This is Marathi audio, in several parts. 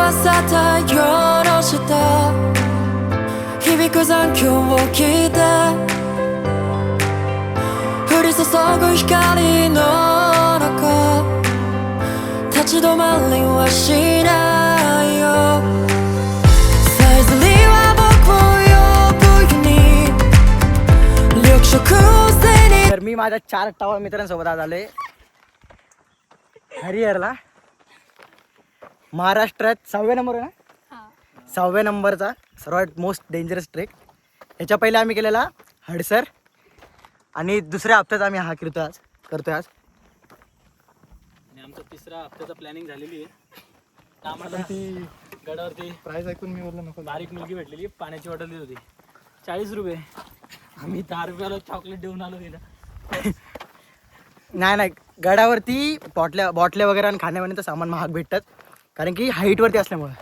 朝太陽の下響く残響を聞いて降り注ぐ光の中立ち止まりはしないよさえずりは僕を呼ぶように緑色を背にतर मी माझ्या 4 टावर मित्रांसोबत आज आलोय हरिहरला महाराष्ट्रात 6व्या नंबर ना 6व्या नंबरचा सर्वात मोस्ट डेंजरस ट्रेक ह्याच्या पहिले आम्ही केलेला हडसर आणि दुसऱ्या हप्त्यात आम्ही हा करतोय आज आणि आमचा तिसरा हप्त्याचा प्लॅनिंग झालेली आहे आम्हाला ती गडावरती प्राईस ऐकून मी बोललो नको बारीक मुलगी भेटलेली पाण्याची बॉटल देत होती 40 रुपये आम्ही 10 रुपयाला चॉकलेट देऊन आलो तिला नाही गडावरती बॉटल्या वगैरे आणि खाण्यापिण्याचं सामान महाग भेटतात कारण की हाईटवरती असल्यामुळे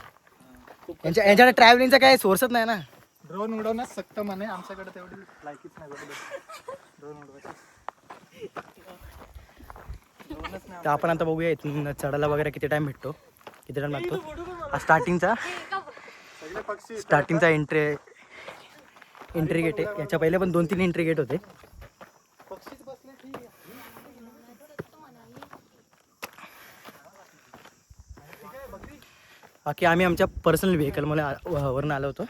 यांच्याकडे ट्रॅव्हलिंगचा काही सोर्सच नाही ना ड्रोन उडवण्यास सक्त म्हणे आमच्याकडे तेवढी लायकीच नाही ड्रोन उडवायची तर आपण आता बघूया इथून चढायला वगैरे किती टाइम भेटतो किती टाइम लागतो स्टार्टिंगचा एंट्री गेट आहे याच्या पहिले पण 2-3 एंट्री गेट होते बाकी आम्ही आमच्या पर्सनल व्हेकल मला वरून आलो होतो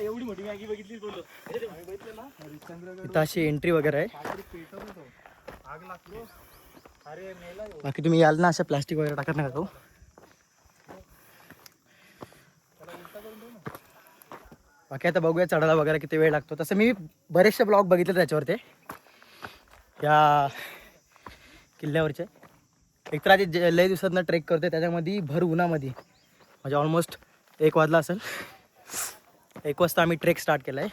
एवढी मोठी मॅगी बघितली बोललो इथं अशी एंट्री वगैरे आहे बाकी तुम्ही याल ना अशा प्लास्टिक वगैरे टाकत नका तो बाकी आता बघूया चढायला वगैरे किती वेळ लागतो तसं मी बरेचसे ब्लॉग बघितले त्याच्यावरती या किल्ल्यावरचे एकतर आधी लय दिवसातनं ट्रेक करते त्याच्यामध्ये भर उन्हामध्ये म्हणजे ऑलमोस्ट 1 वाजला असेल 1 वाजता आम्ही ट्रेक स्टार्ट केला आहे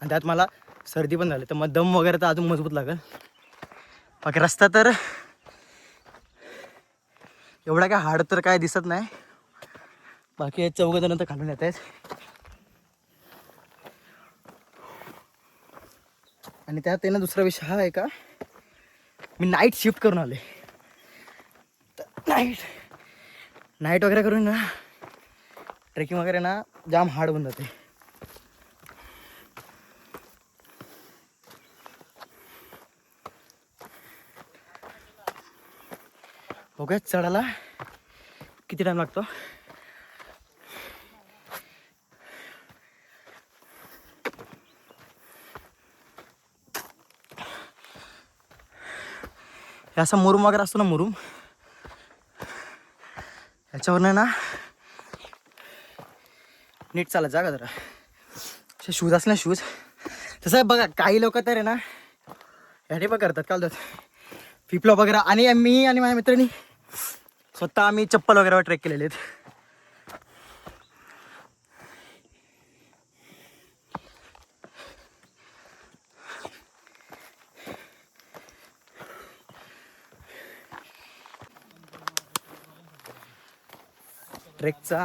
आणि त्यात मला सर्दी पण झाली तर मग दम वगैरे तर अजून मजबूत लागेल बाकी रस्ता तर एवढा काय हार्ड तर काय दिसत नाही बाकी 4 जण तर खालून येत आहेत आणि त्यात आहे ना दुसरा विषय हा आहे का मी नाईट शिफ्ट करून आले नाईट वगैरे करून ना ट्रेकिंग वगैरे ना जाम हार्ड होऊन जाते बघूया चढायला किती टाइम लागतो हे असा मुरुम वगैरे असतो ना मुरुम याच्यावर ना नीट चालत जा का जरा असे शूज असले शूज तसं आहे बघा काही लोक तर आहे ना ह्याने पण करतात काय बोलतात फ्लिपफ्लॉप वगैरे आणि मी आणि माझ्या मित्रांनी स्वतः आम्ही चप्पल वगैरे ट्रेक केलेले आहेत ट्रेकचा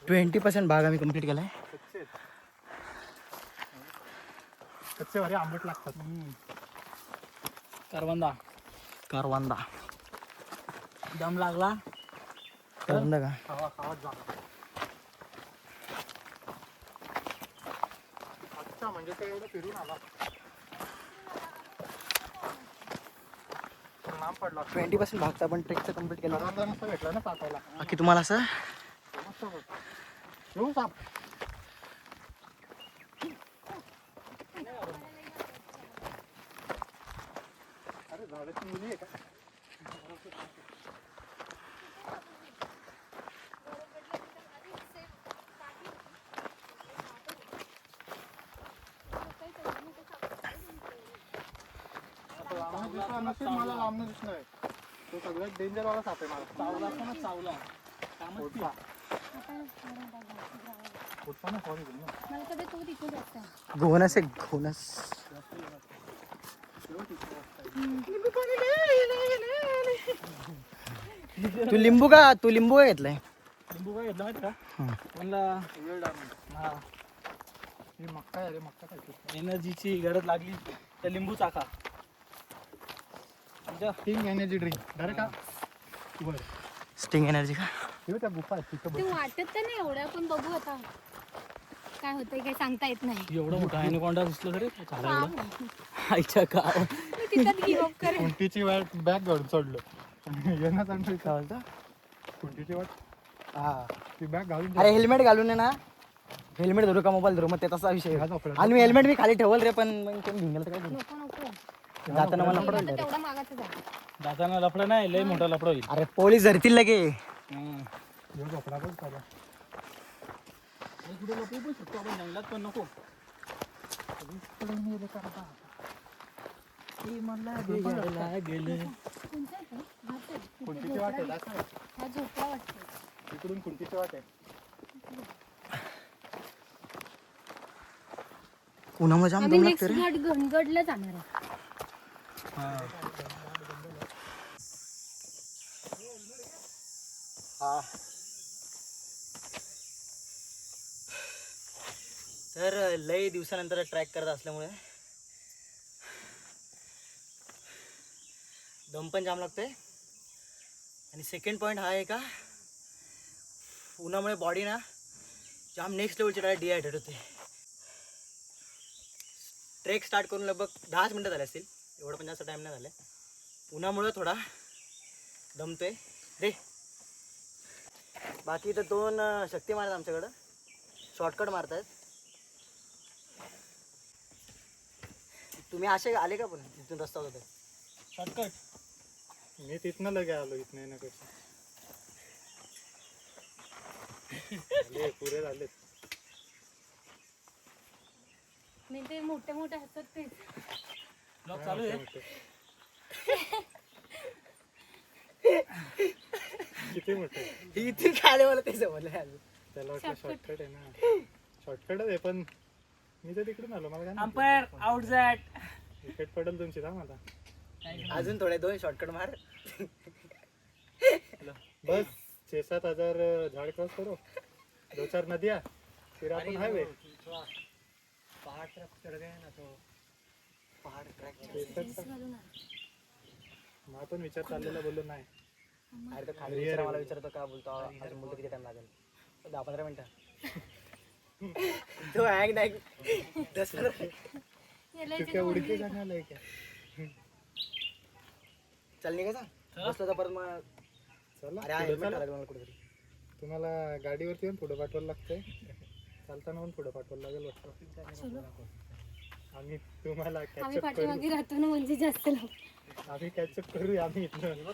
20% भाग आम्ही कंप्लीट केला आहे कच्चे वारे आंबट लागतात कारवांदा दम लागला करवंदा का खावाच जा अच्छा म्हणजे ते एवढं फिरून आला लांब पडला 20% भागचा आपण ट्रेकचा कंप्लीट केला करवंदा नसतं भेटला ना पाकायला बाकी तुम्हाला असं येऊ साप अरे झाडाची मुली आहे का नसेल मला लांबणं दिसणार तो सगळ्यात डेंजर वाला साप आहे मला चावला असता ना चावला घोणस आहे घोणस तू लिंबू का घेतलाय लिंबू काय घेतला माहिती का म्हणला वेळ हा ही मक्का आहे रे, मक्का खायची. एनर्जीची गरज लागली तर लिंबू चाका. आमच्या किंग एनर्जी ड्रिंक डायरेक्ट का वर स्टिंग एनर्जी का? हे त्या गुफा आहेत तिथं ते बस. वाटत तर नाही एवढं, पण बघू आता काय होतंय, काय सांगता येत नाही. एवढं मोठा ॲनाकोंडा दिसलं तरी चालायला हा. आईच्या गाव. मी तिथं गिव्ह अप करेन. कुंटीची वाट बॅग घालून सोडलो. येणार आणि काय बोलतो? कुंटीची वाट हा. ती बॅग घालून अरे हेल्मेट घालून आहे ना, हेल्मेट धरू का मोबाईल धरू, मग ते तसा विषय. हा, झोपला. आणि मी हेल्मेट मी खाली ठेवल रे, पण मग कोण घेऊन गेलं तर काय करू? नको नको, जाताना मला मला पडलं. तेवढा मागायचं आहे. दाताना लफडं नाही, लय मोठा लफडं होईल. अरे पोलीस धरतील लगे. ह्यो झोपला पण चालला. कुठे लपवू पण शकतो आपण जंगलात, पण नको. गेलं कोणतं आहे ते? हाच आहे. तिथे कुंटीची वाट आहे झोपला. असं आहे. हा झोपला वाटतं. तिकडून कुंटीची वाट आहे. उन्हामुळे जाम आम्ही दम नेक्स्ट लागते रे. घाट घनगडला जाणार आहे. हा. तर लय दिवसानंतर ट्रॅक करत असल्यामुळे दम पण जाम लागतोय. आणि सेकंड पॉईंट हा आहे का, उन्हामुळे बॉडी ना जाम नेक्स्ट लेवलची डायरेक्ट डिहायड्रेट होते. ट्रेक स्टार्ट करून लगभग 10 मिनटं झाले असतील, एवढं पण जास्त टाईम नाही झालं. उन्हामुळं थोडा दमतोय रे. बाकी तर 2 शक्ती मारत आमच्याकडं, शॉर्टकट मारतायत. तुम्ही असे आले का, पण तिथून रस्ता होता शॉर्टकट. मी तिथनं लगे आलो, इथनं येण्यापेक्षा. झाले, पुरे झाले. मी ते मोठे मोठे हसत तेच. ब्लॉग चालू आहे. किती मोठे. इथे काय आले मला ते समजलं अजून. त्याला वाटलं शॉर्टकट आहे ना. शॉर्टकटच आहे, पण मी तर तिकडून आलो. मला काय माहिती. Umpire out झॅट. विकेट पडेल तुमची थांब आता. अजून थोडे 2 शॉर्टकट मार. बस 6-7 हजार झाड क्रॉस करो, 2-4 नदियाँ, फिर आपण हायवे. पहाड़ घालून आ. मला पण विचार चाललेला, बोललो नाही. अरे तो खाली विचारा, मला विचारतो का बोलतो, अजून बोलतो किती टाइम लागेल. 10-15 मिनिटं. तो हँग नाही 10-15. याला तू इथे काय दोन उडकी जाणार आहे का? चल निघायचा बसलो तर परत मग. चला अरे पुढे हेल्मेट चला. लागेल मला कुठेतरी. तुम्हाला गाडीवरती येऊन पुढे पाठवायला लागतंय, चालताना पण पुढे पाठवायला लागेल वाटतं. चलो. आम्ही तुम्हाला आम्ही कॅचअप करू. पाठीमागे राहतो ना, म्हणजे जास्त लांब. आम्ही कॅचअप करू. आम्ही इथनं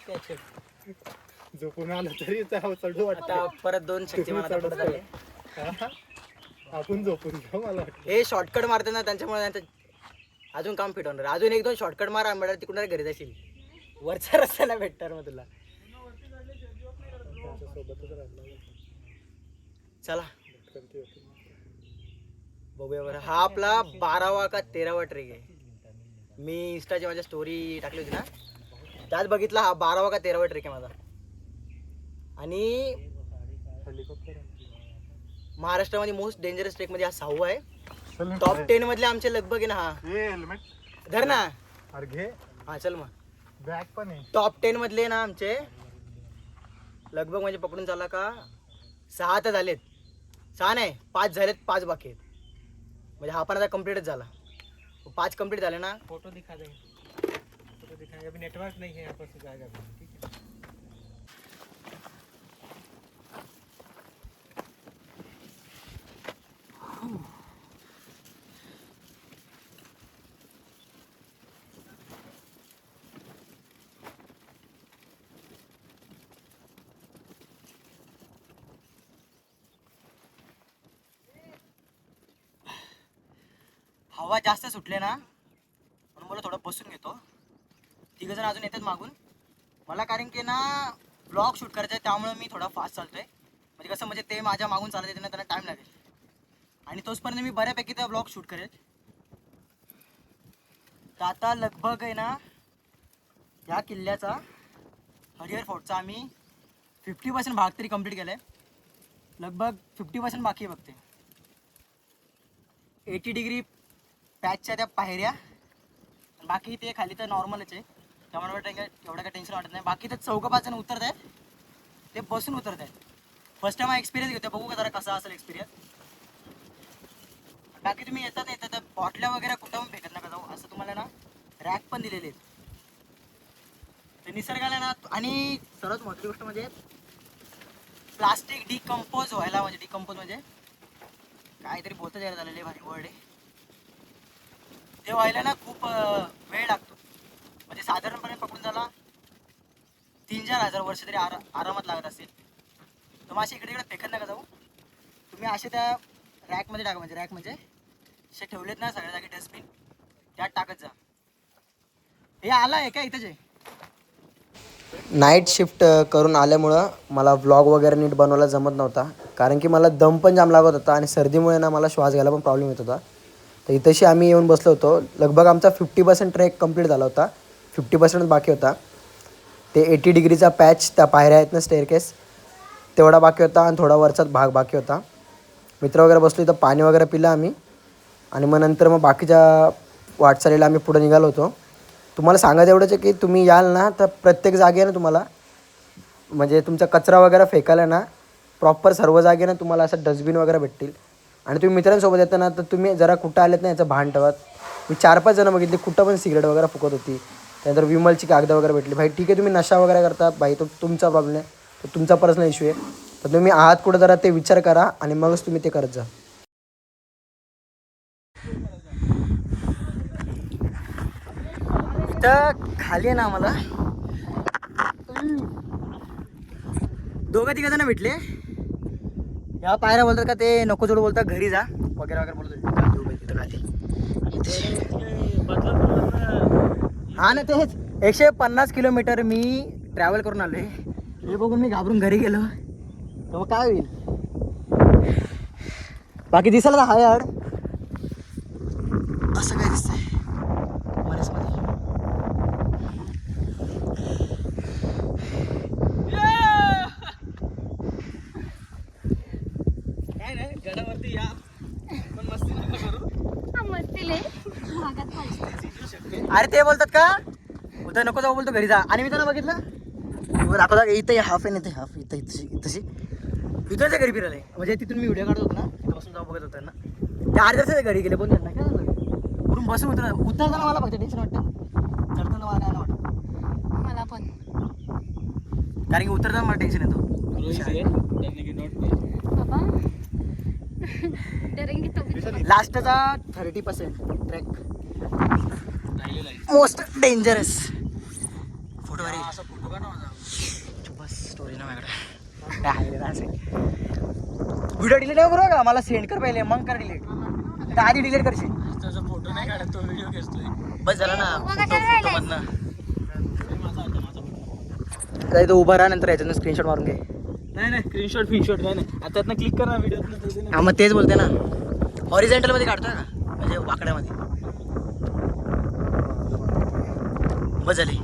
झोपून आलो तरी चढू वाटतं. आता परत 2 शक्ती मारत पुढे चालले. हा? आपण झोपून जाऊ मला वाटतं. हे शॉर्टकट मारते ना, त्यांच्यामुळे त्यांचं अजून काम फिट होणार. अजून 1-2 शॉर्टकट मारा, मला तिकडून घरी जाशील. वरचा रस्ता नाही भेटणार मग तुला. त्यांच्या सोबतच राहिलं. चला भटकंती होती. बघूया बरं. हा आपला 12वा का 13वा ट्रेक आहे. मी इंस्टाची माझ्या स्टोरी टाकली होती ना, त्यात बघितला हा 12वा का 13वा ट्रेक आहे माझा. आणि हेलिकॉप्टर महाराष्ट्रामध्ये मोस्ट डेंजरस ट्रेक मध्ये हा 6वा आहे. टॉप 10 मधले आमचे लगभग आहे ना. हा हेल्मेट धर ना. अरे घे. हा चल मग. बॅग पण आहे. टॉप 10 मधले ना आमचे लगभग म्हणजे पकडून चालला का 6 तर झालेत. 6 नाही 5 झालेत, 5 बाकी आहेत. म्हणजे हा पण आता कम्प्लीटच झाला. 5 कम्प्लीट झाले ना. फोटो दिखा दे. फोटो दिखाएंगे. अभी नेटवर्क नहीं है यहाँ पर, से जाएगा ठीक है. हवा जास्त सुटले ना, म्हणून मला थोडं बसून घेतो. 3 जण अजून येतात मागून मला, कारण की ना ब्लॉग शूट करायचं आहे, त्यामुळे मी थोडा फास्ट चालतोय. म्हणजे कसं, म्हणजे ते माझ्या मागून चालत येते ना, त्यांना टाईम लागेल. आणि तोचपर्यंत मी बऱ्यापैकी त्या ब्लॉग शूट करेल. तर आता लगभग आहे ना, या किल्ल्याचा हरिहर फोर्टचा आम्ही 50% भाग तरी कंप्लीट केला आहे. लगभग 50% बाकी आहे बघते. 80 डिग्री पॅचच्या त्या पायऱ्या, बाकी ते खाली तर नॉर्मलच आहे, त्यामुळे एवढं काय टेन्शन वाटत नाही. बाकी तर चौकापासून उतरत आहेत, ते बसून उतरत आहेत. फर्स्ट टाइम हा एक्सपिरियन्स घेतो, बघू का जरा कसा असेल एक्सपिरियन्स. बाकी तुम्ही येतात बॉटल्या वगैरे कुठं पण फेकत नका जाऊ, असं तुम्हाला ना रॅक पण दिलेले आहेत. ते निसर्गाला ना, आणि सर्वात महत्त्वाची गोष्ट म्हणजे प्लास्टिक डिकम्पोज व्हायला, म्हणजे डिकम्पोज म्हणजे काहीतरी बोलतं जायला झालेले भारी वर्ड आहे, ते व्हायला ना खूप वेळ लागतो. म्हणजे साधारणपणे पकडून झाला 3-4 हजार वर्ष तरी आरामात लागत असेल. तर मग असे इकडे इकडे फेकत नका जाऊ, तुम्ही असे त्या रॅकमध्ये टाका. म्हणजे रॅक म्हणजे असे ठेवलेत ना सगळ्या जागी डस्टबिन, त्यात टाकत जा. हे आला आहे का इथंच आहे. नाईट शिफ्ट करून आल्यामुळं मला व्लॉग वगैरे नीट बनवायला जमत नव्हता, कारण की मला दम पण जाम लागत होता आणि सर्दीमुळे ना मला श्वास घ्यायला पण प्रॉब्लेम येत होता. तर इथंशी आम्ही येऊन बसलो होतो. लगभग आमचा 50% ट्रेक कंप्लीट झाला होता, 50% बाकी होता. ते 80 डिग्रीचा पॅच, त्या पायऱ्या आहेत ना स्टेअरकेस, तेवढा बाकी होता आणि थोडा वरचाच भाग बाकी होता. मित्र वगैरे बसलो, इथं पाणी वगैरे पिलं आम्ही आणि मग नंतर मग बाकीच्या वाटचालीला आम्ही पुढे निघालो होतो. तुम्हाला सांगायचं एवढंच आहे की तुम्ही याल ना तर प्रत्येक जागेनं तुम्हाला म्हणजे तुमचा कचरा वगैरे फेकायला ना प्रॉपर सर्व जागे ना तुम्हाला असं डस्टबिन वगैरे भेटतील. आणि तुम्ही मित्रांसोबत येता ना तर तुम्ही जरा कुठं आलेत ना याचं भान ठेवत. मी 4-5 जणं बघितली कुठं पण सिगरेट वगैरे फुकत होती, त्यानंतर विमलची कागदं वगैरे भेटली. भाई ठीक आहे, तुम्ही नशा वगैरे करता भाई, तो तुमचा प्रॉब्लेम आहे, तो तुमचा पर्सनल इश्यू आहे. तर तुम्ही आहात कुठं जरा ते विचार करा आणि मगच तुम्ही ते करत जा. इथं खाली आहे ना आम्हाला 2-3 जण भेटले. या पायऱ्या बोलतात का ते नको जोड बोलतात, घरी जा वगैरे वगैरे बोलतात तिथं खाली. हा ना, तेच 150 किलोमीटर मी ट्रॅव्हल करून आलो आहे. हे बघून मी घाबरून घरी गेलो तर मग काय होईल. बाकी दिसायला तर हाय यार, असं काय दिसतंय मरेसमध्ये. काय नाही, गडावरती या पण मस्ती नका करू. मस्ती लय भागात पाहिजे. अरे ते बोलतात का उद्या नको जाऊ, बोलतो घरी जा. आणि मी त्यांना बघितलं दाखवता इथं हाफ आहे, इथे हाफ इथं इथंशी इथंच घरी फिरायला. म्हणजे तिथून मी व्हिडिओ काढत होतो ना, तिथं बसून जाऊ बघत होतो ना, ते अर्ध्याच घरी गेले. बोल त्यांना काय झालं, कुठून बसून उतरताना मला फक्त टेन्शन वाटतं, चढताना मला काय वाटतं. मला पण, कारण की उतरताना मला टेन्शन येतो. बाबा डरेंगे तो. लास्टचा 30% ट्रॅक मोस्ट डेंजरस. फोटो बस स्टोरी ना माझ्याकडे व्हिडिओ डिलीट आहे बरोबर का, मला सेंड कर पहिले मग कर डिलीट. आधी डिलीट करशील. त्याचा फोटो नाही काढत, तो व्हिडिओ घेतोय. बस झाला ना फोटो मधनं. काही तो उभा राहा, नंतर याच्यातून स्क्रीनशॉट मारून घे. नाही स्क्रीनशॉट फिनशॉट काय नाही, आता त्यातनं क्लिक कर ना व्हिडिओ. हा मग तेच बोलते ना, हॉरिझॉन्टलमध्ये काढतोय का म्हणजे वाकड्यामध्ये. बस झाली.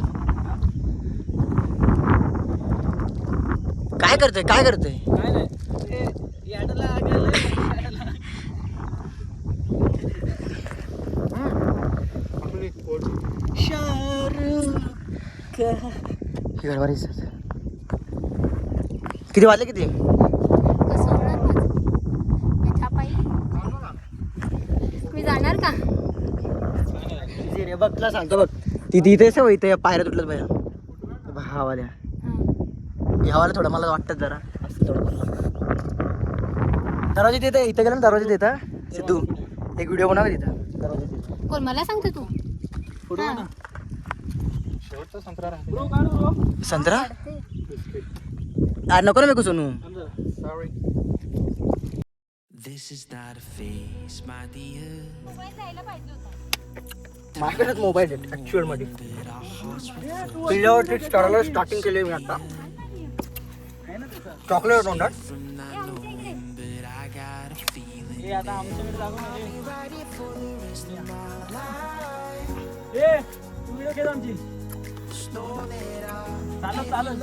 काय करतोय काय नाही ते याडला गेलं. किती वाजले किती. कसं होणार माझं त्याच्या पायी. मी जाणार का. रे बघ तुला सांगतो बघ, ती तिथेच हो, इथे पायऱ्या तुटल्यात बाया. हवाल्या ह्यावाला थोडं मला वाटतं जरा असं थोडं. दरवाजे देतं इथं गेलं ना, दरवाजे देतं सिद्धू एक व्हिडिओ बनवा तिथं दरवाजे. कोण मला सांगतो तू. हा. शेवटचा संत्रा राहते. संत्रा नको ना मेकू सोनू. माझ्याकडेच मोबाईल आहे ऍक्च्युअल मध्ये. पिल्ल्यावरती चढायला स्टार्टिंग केली मी आता. चॉकलेट तोंडात. हे आता आमच्याकडे लागू ना तू व्हिडिओ घेत आमची. चालत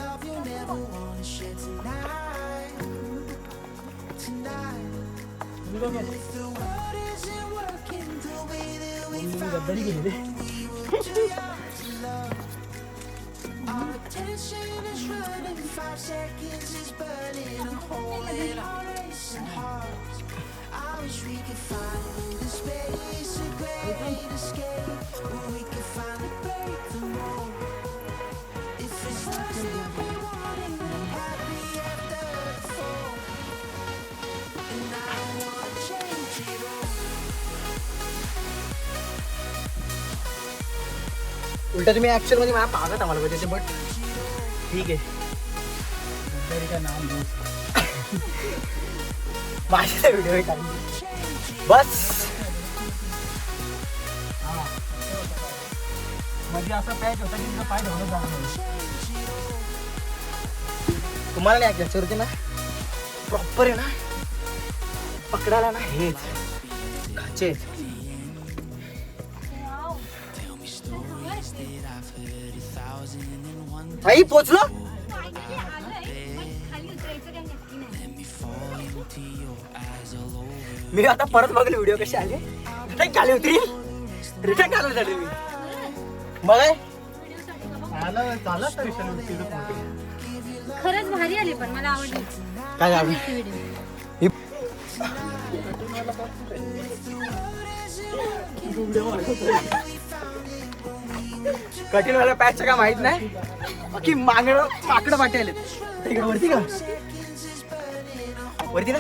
गद्दारी केली रे. उलटा तुम्ही ऍक्च्युअल मध्ये मला पाहत आम्हाला पाहिजे बट ठीक आहे. का नाम माझ्या व्हिडिओ टाकली बस. म्हणजे असा पॅच होता की तुझा पाय धवलं जाणार. तुम्हाला नाही याच्यावरती ना प्रॉपर आहे ना पकडायला ना हेच खाचे आई पोचलो. मी आता परत बघले व्हिडिओ कसे आले. रिटर्न खाली उतरी रिटर्न खाली झाले मी मग झालं तर विषय खरंच भारी आली पण मला आवडली. काय झालं व्हिडिओ कठीण व्हायला पॅचचं का माहित नाही बाकी माकडं पाठी आले इकडे वरती का वरती ना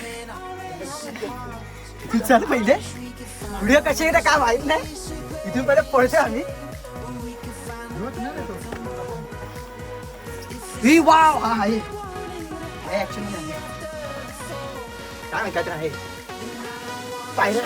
तू चल पहिले व्हिडिओ कसे येते काय माहित नाही इथून पहिले पळतोय आम्ही. वाव हा आहे ऍक्शन काय माहिती काय आहे पाहिलं.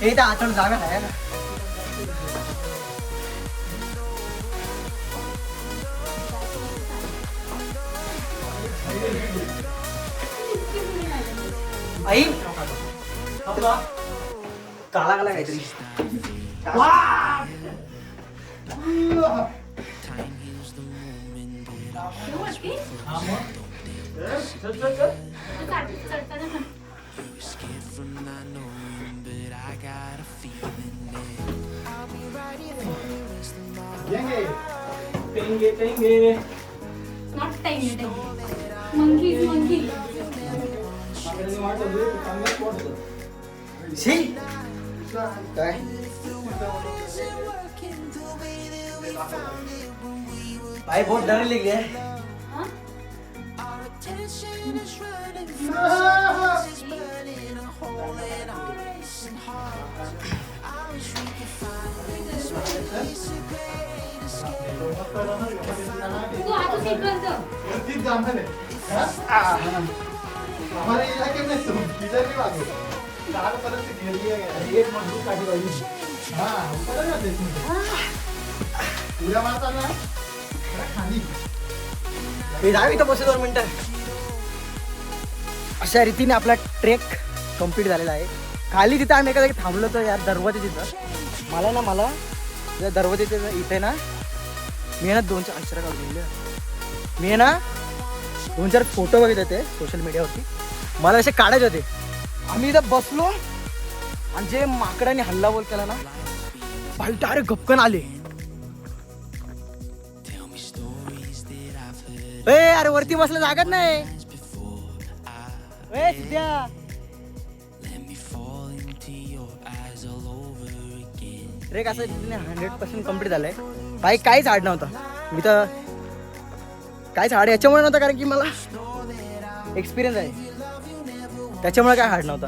इथं आठवण जागा आहे ना. आई काला काला काहीतरी नॉट टाइम मंकी शी काय भाई बहुत डर लग गया. तू आता सीट हमारे इलाके में तुम किधर भी भागो चार तरफ से घेर लिया गया एक मजबूत काटी वाली. हाँ ऊपर है ना देखने पूरा मारता ना खाली मी जाऊ इथं बसू 2 मिनिटं. अशा रीतीने आपला ट्रेक कम्प्लीट झालेला आहे. खाली तिथं आम्ही एका जागी थांबलो तर यार दरवाजे तिथं मला या दरवाजेच्या इथे ना मी ना 2-4 अक्षर काढून मी ना 2-4 फोटो बघितले होते सोशल मीडियावरती मला असे काढायचे होते. आम्ही इथं बसलो आणि जे माकडाने हल्ला बोल केला ना भाई डायरेक्ट गपकन आले. अरे वरती बसलं जागत नाही सध्या ट्रेक असं 100% कम्प्लीट झालंय. बाईक काहीच हार्ड नव्हता. मी तर काहीच हार्ड याच्यामुळे नव्हता कारण की मला एक्सपिरियन्स आहे त्याच्यामुळे काय हार्ड नव्हता.